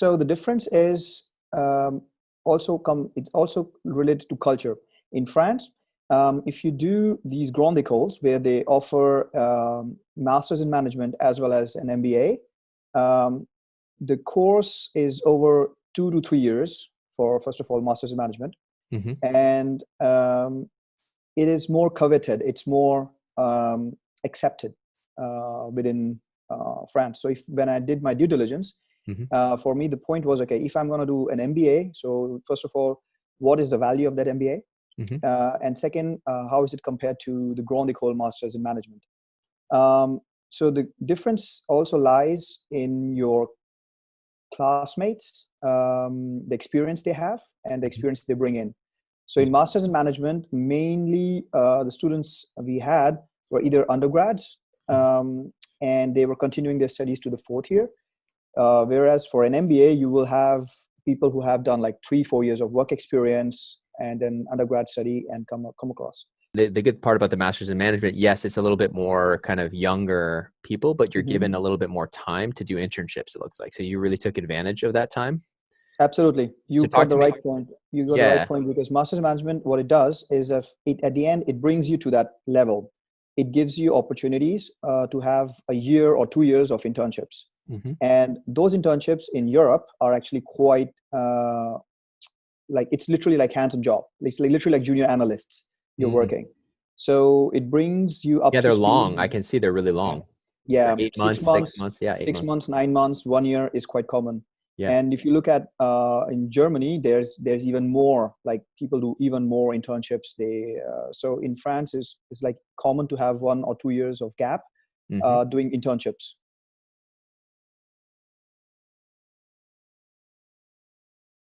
So the difference is it's also related to culture. In France, if you do these grandes écoles where they offer masters in management as well as an MBA, the course is over 2 to 3 years for, first of all, masters in management. Mm-hmm. And it is more coveted. It's more accepted within France. So when I did my due diligence, Mm-hmm. for me, the point was, okay, if I'm going to do an MBA, so first of all, what is the value of that MBA? Mm-hmm. And second, how is it compared to the Grande École Masters in Management? So the difference also lies in your classmates, the experience they have, and the experience they bring in. So in Masters in Management, mainly the students we had were either undergrads, and they were continuing their studies to the fourth year. Whereas for an MBA, you will have people who have done like 3-4 years of work experience and then undergrad study and come across. The good part about the Masters in Management, yes, it's a little bit more kind of younger people, but you're given a little bit more time to do internships, it looks like. So you really took advantage of that time? Absolutely. You got the right point. You got the right point, because Masters in Management, what it does is at the end, it brings you to that level. It gives you opportunities to have a year or 2 years of internships. Mm-hmm. And those internships in Europe are actually quite it's literally like hands-on job. It's literally like junior analysts you're working. So it brings you up to they're speed. long. I can see they're really long. Yeah. 8 months, 6 months. Yeah, 6 months, 9 months, 1 year is quite common. Yeah. And if you look at in Germany, there's even more, like people do even more internships. So in France is like common to have 1 or 2 years of gap doing internships.